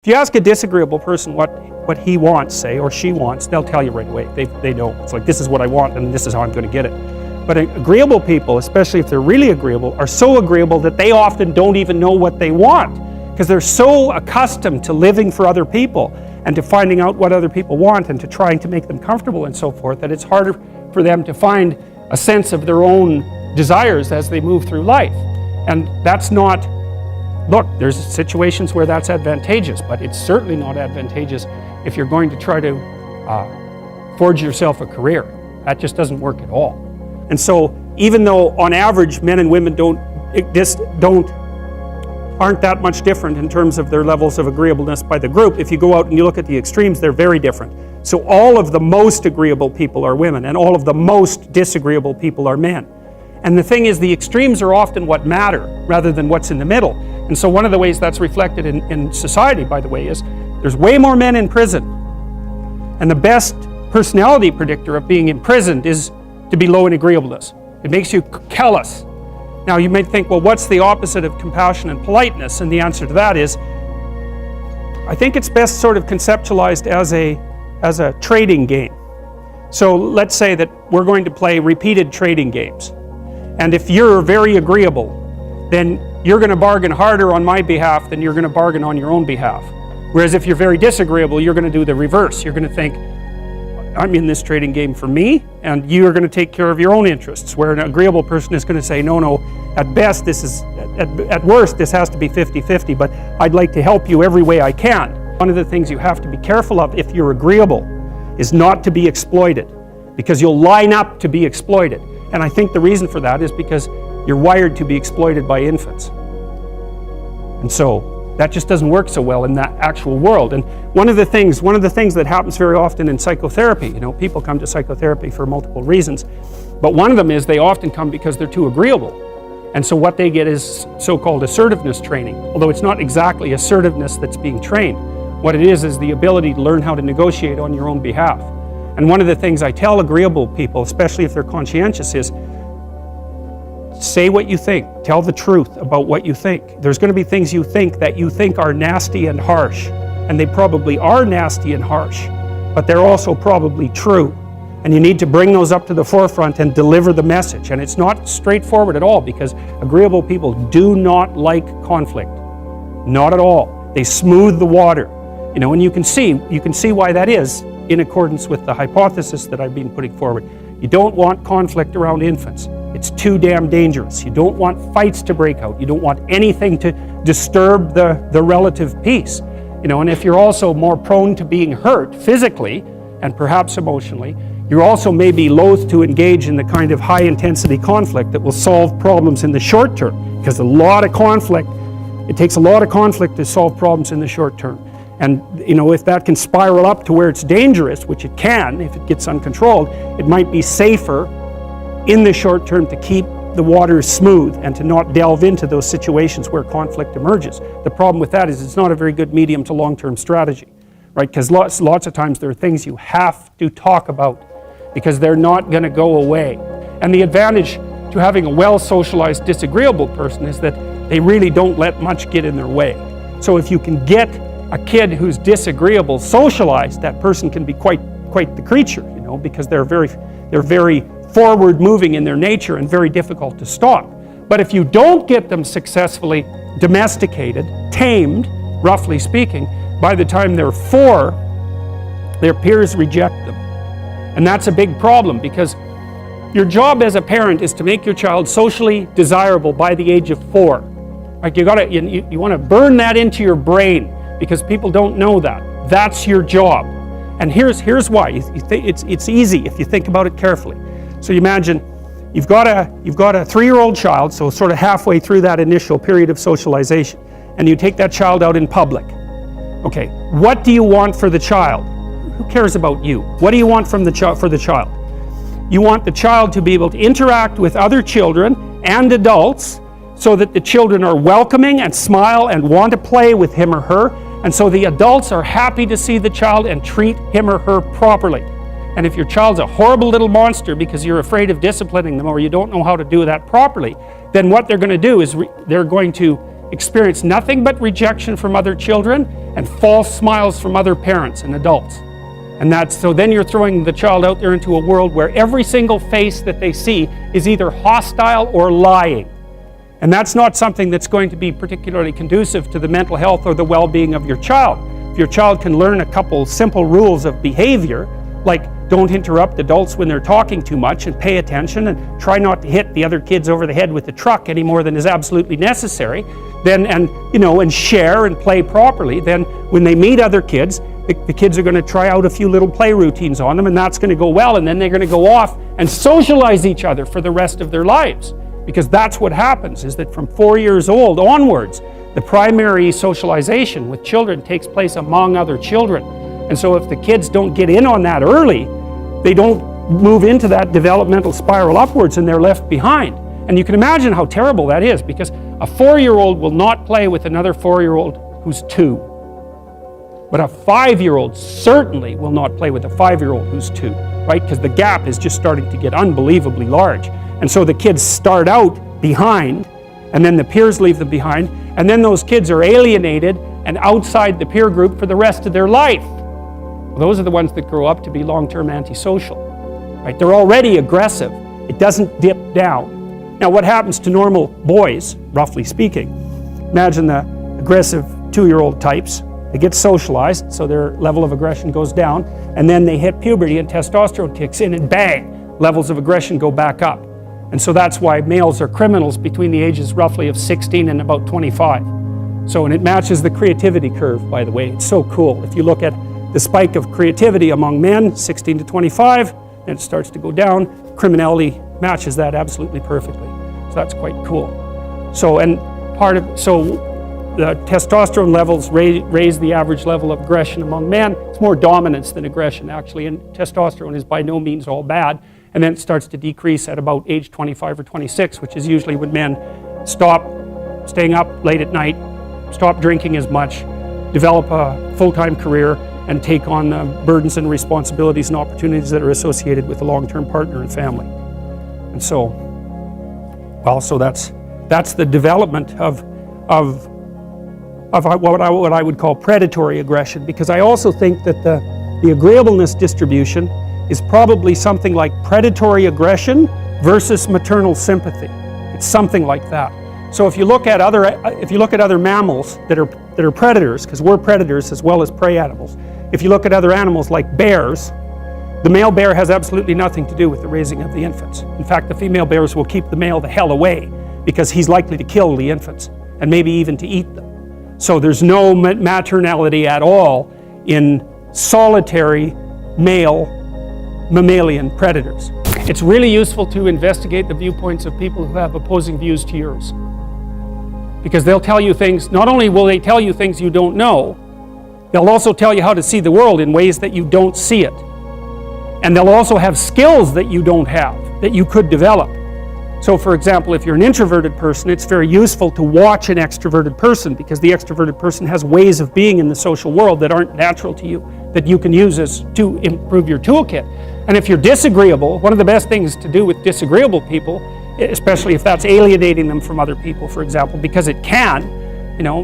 If you ask a disagreeable person what he wants, say, or she wants, they'll tell you right away. They know. It's like, this is what I want and this is how I'm going to get it. But agreeable people, especially if they're really agreeable, are so agreeable that they often don't even know what they want, because they're so accustomed to living for other people and to finding out what other people want and to trying to make them comfortable and so forth, that it's harder for them to find a sense of their own desires as they move through life. And that's not, look, there's situations where that's advantageous, but it's certainly not advantageous if you're going to try to forge yourself a career. That just doesn't work at all. And so even though on average men and women aren't that much different in terms of their levels of agreeableness by the group, if you go out and you look at the extremes, they're very different. So all of the most agreeable people are women and all of the most disagreeable people are men. And the thing is, the extremes are often what matter rather than what's in the middle. And so one of the ways that's reflected in society, by the way, is there's way more men in prison. And the best personality predictor of being imprisoned is to be low in agreeableness. It makes you callous. Now you might think, well, what's the opposite of compassion and politeness? And the answer to that is, I think it's best sort of conceptualized as a trading game. So let's say that we're going to play repeated trading games. And if you're very agreeable, then you're going to bargain harder on my behalf than you're going to bargain on your own behalf. Whereas if you're very disagreeable, you're going to do the reverse. You're going to think, I'm in this trading game for me, and you're going to take care of your own interests. Where an agreeable person is going to say, no, at best this is, at worst this has to be 50-50, but I'd like to help you every way I can. One of the things you have to be careful of if you're agreeable is not to be exploited, because you'll line up to be exploited. And I think the reason for that is because you're wired to be exploited by infants. And so that just doesn't work so well in that actual world. And one of the things that happens very often in psychotherapy, people come to psychotherapy for multiple reasons, but one of them is they often come because they're too agreeable. And so what they get is so-called assertiveness training, although it's not exactly assertiveness that's being trained. What it is the ability to learn how to negotiate on your own behalf. And one of the things I tell agreeable people, especially if they're conscientious, is say what you think. Tell the truth about what you think. There's going to be things you think that you think are nasty and harsh, and they probably are nasty and harsh, but they're also probably true. And you need to bring those up to the forefront and deliver the message. And it's not straightforward at all, because agreeable people do not like conflict. Not at all. They smooth the water. And you can see why that is in accordance with the hypothesis that I've been putting forward. You don't want conflict around infants. It's too damn dangerous. You don't want fights to break out. You don't want anything to disturb the relative peace. And if you're also more prone to being hurt physically and perhaps emotionally, you also may be loath to engage in the kind of high intensity conflict that will solve problems in the short term, because it takes a lot of conflict to solve problems in the short term. And if that can spiral up to where it's dangerous, which it can if it gets uncontrolled, it might be safer in the short term to keep the waters smooth and to not delve into those situations where conflict emerges. The problem with that is it's not a very good medium to long-term strategy, right? Because lots of times there are things you have to talk about because they're not going to go away. And the advantage to having a well-socialized disagreeable person is that they really don't let much get in their way. So if you can get a kid who's disagreeable socialized, that person can be quite the creature, because they're very forward-moving in their nature and very difficult to stop. But if you don't get them successfully domesticated, tamed, roughly speaking, by the time they're 4, their peers reject them. And that's a big problem, because your job as a parent is to make your child socially desirable by the age of 4. Like you want to burn that into your brain, because people don't know that. That's your job. And here's why. It's easy if you think about it carefully. So you imagine you've got a 3-year-old child, so sort of halfway through that initial period of socialization, and you take that child out in public. Okay, what do you want for the child? Who cares about you? What do you want for the child? You want the child to be able to interact with other children and adults so that the children are welcoming and smile and want to play with him or her, and so the adults are happy to see the child and treat him or her properly. And if your child's a horrible little monster because you're afraid of disciplining them or you don't know how to do that properly, then what they're going to do is they're going to experience nothing but rejection from other children and false smiles from other parents and adults. And so then you're throwing the child out there into a world where every single face that they see is either hostile or lying. And that's not something that's going to be particularly conducive to the mental health or the well-being of your child. If your child can learn a couple simple rules of behavior, like don't interrupt adults when they're talking too much and pay attention and try not to hit the other kids over the head with the truck any more than is absolutely necessary, then and share and play properly, then when they meet other kids, the kids are going to try out a few little play routines on them, and that's going to go well, and then they're going to go off and socialize each other for the rest of their lives. Because that's what happens, is that from 4 years old onwards, the primary socialization with children takes place among other children. And so if the kids don't get in on that early, they don't move into that developmental spiral upwards and they're left behind. And you can imagine how terrible that is, because a 4-year-old will not play with another 4-year-old who's 2. But a 5-year-old certainly will not play with a 5-year-old who's 2, right? Because the gap is just starting to get unbelievably large. And so the kids start out behind, and then the peers leave them behind, and then those kids are alienated and outside the peer group for the rest of their life. Well, those are the ones that grow up to be long-term antisocial, right? They're already aggressive. It doesn't dip down. Now, what happens to normal boys, roughly speaking? Imagine the aggressive 2-year-old types. They get socialized, so their level of aggression goes down, and then they hit puberty and testosterone kicks in, and bang, levels of aggression go back up. And so that's why males are criminals between the ages roughly of 16 and about 25. So, and it matches the creativity curve, by the way. It's so cool. If you look at the spike of creativity among men, 16 to 25, then it starts to go down. Criminality matches that absolutely perfectly. So that's quite cool. So, and the testosterone levels raise the average level of aggression among men. It's more dominance than aggression, actually, and testosterone is by no means all bad. And then it starts to decrease at about age 25 or 26, which is usually when men stop staying up late at night, stop drinking as much, develop a full-time career, and take on the burdens and responsibilities and opportunities that are associated with a long-term partner and family. And so, well, so that's the development of what I would call predatory aggression, because I also think that the agreeableness distribution is probably something like predatory aggression versus maternal sympathy. It's something like that. So if you look at other mammals that are predators, because we're predators as well as prey animals, if you look at other animals like bears, the male bear has absolutely nothing to do with the raising of the infants. In fact, the female bears will keep the male the hell away because he's likely to kill the infants and maybe even to eat them. So there's no maternality at all in solitary male mammalian predators. It's really useful to investigate the viewpoints of people who have opposing views to yours, because they'll tell you things. Not only will they tell you things you don't know, they'll also tell you how to see the world in ways that you don't see it. And they'll also have skills that you don't have, that you could develop. So for example, if you're an introverted person, it's very useful to watch an extroverted person, because the extroverted person has ways of being in the social world that aren't natural to you, that you can use to improve your toolkit. And if you're disagreeable, one of the best things to do with disagreeable people, especially if that's alienating them from other people, for example, because it can,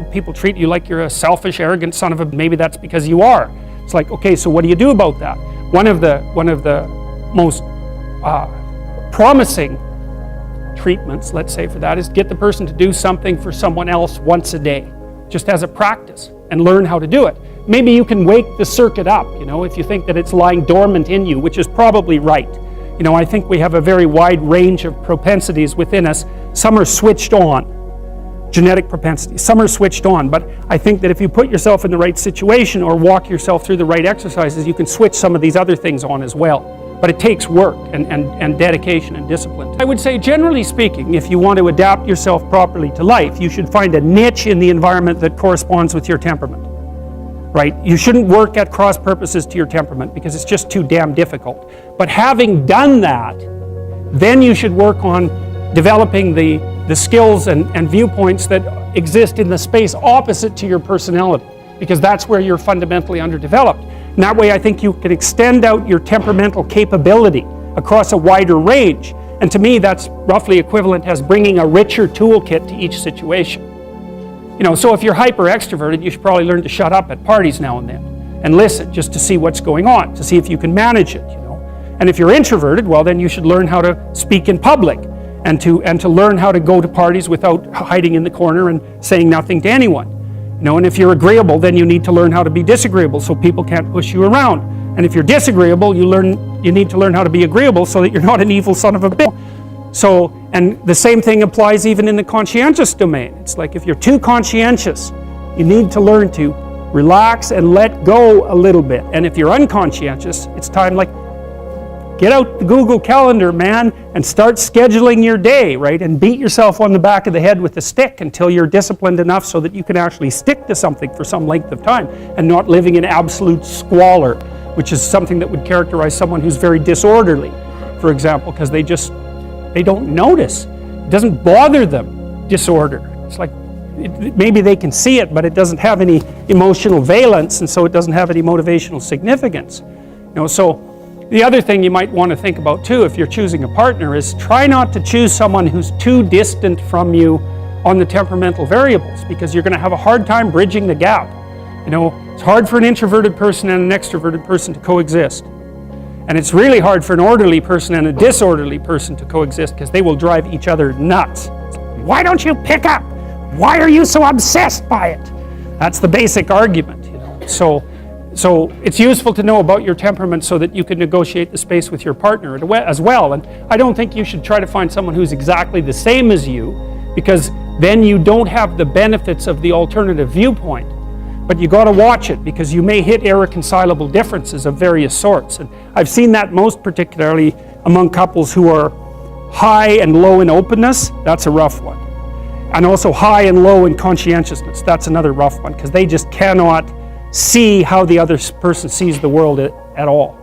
people treat you like you're a selfish, arrogant son of a, maybe that's because you are. It's like, okay, so what do you do about that? One of the most promising treatments, let's say, for that is get the person to do something for someone else once a day, just as a practice, and learn how to do it. Maybe you can wake the circuit up, if you think that it's lying dormant in you, which is probably right. I think we have a very wide range of propensities within us. Some are switched on, genetic propensities. Some are switched on, but I think that if you put yourself in the right situation or walk yourself through the right exercises, you can switch some of these other things on as well. But it takes work and dedication and discipline. I would say, generally speaking, if you want to adapt yourself properly to life, you should find a niche in the environment that corresponds with your temperament, right? You shouldn't work at cross purposes to your temperament because it's just too damn difficult. But having done that, then you should work on developing the skills and viewpoints that exist in the space opposite to your personality, because that's where you're fundamentally underdeveloped. And that way I think you can extend out your temperamental capability across a wider range. And to me, that's roughly equivalent as bringing a richer toolkit to each situation. You know, so if you're hyper extroverted, you should probably learn to shut up at parties now and then and listen just to see what's going on, to see if you can manage it, you know. And if you're introverted, well, then you should learn how to speak in public and to learn how to go to parties without hiding in the corner and saying nothing to anyone. You know, and if you're agreeable, then you need to learn how to be disagreeable so people can't push you around. And if you're disagreeable, you need to learn how to be agreeable so that you're not an evil son of a bitch. So, and the same thing applies even in the conscientious domain. It's like if you're too conscientious, you need to learn to relax and let go a little bit. And if you're unconscientious, it's time, like, get out the Google Calendar, man, and start scheduling your day, right? And beat yourself on the back of the head with a stick until you're disciplined enough so that you can actually stick to something for some length of time and not living in absolute squalor, which is something that would characterize someone who's very disorderly, for example, because they don't notice. It doesn't bother them, disorder. It's like, maybe they can see it, but it doesn't have any emotional valence, and so it doesn't have any motivational significance. You know, so the other thing you might want to think about too, if you're choosing a partner, is try not to choose someone who's too distant from you on the temperamental variables, because you're going to have a hard time bridging the gap. You know, it's hard for an introverted person and an extroverted person to coexist. And it's really hard for an orderly person and a disorderly person to coexist, because they will drive each other nuts. Why don't you pick up? Why are you so obsessed by it? That's the basic argument, you know. So it's useful to know about your temperament so that you can negotiate the space with your partner as well. And I don't think you should try to find someone who's exactly the same as you, because then you don't have the benefits of the alternative viewpoint. But you got to watch it, because you may hit irreconcilable differences of various sorts. And I've seen that most particularly among couples who are high and low in openness. That's a rough one. And also high and low in conscientiousness. That's another rough one, because they just cannot see how the other person sees the world at all.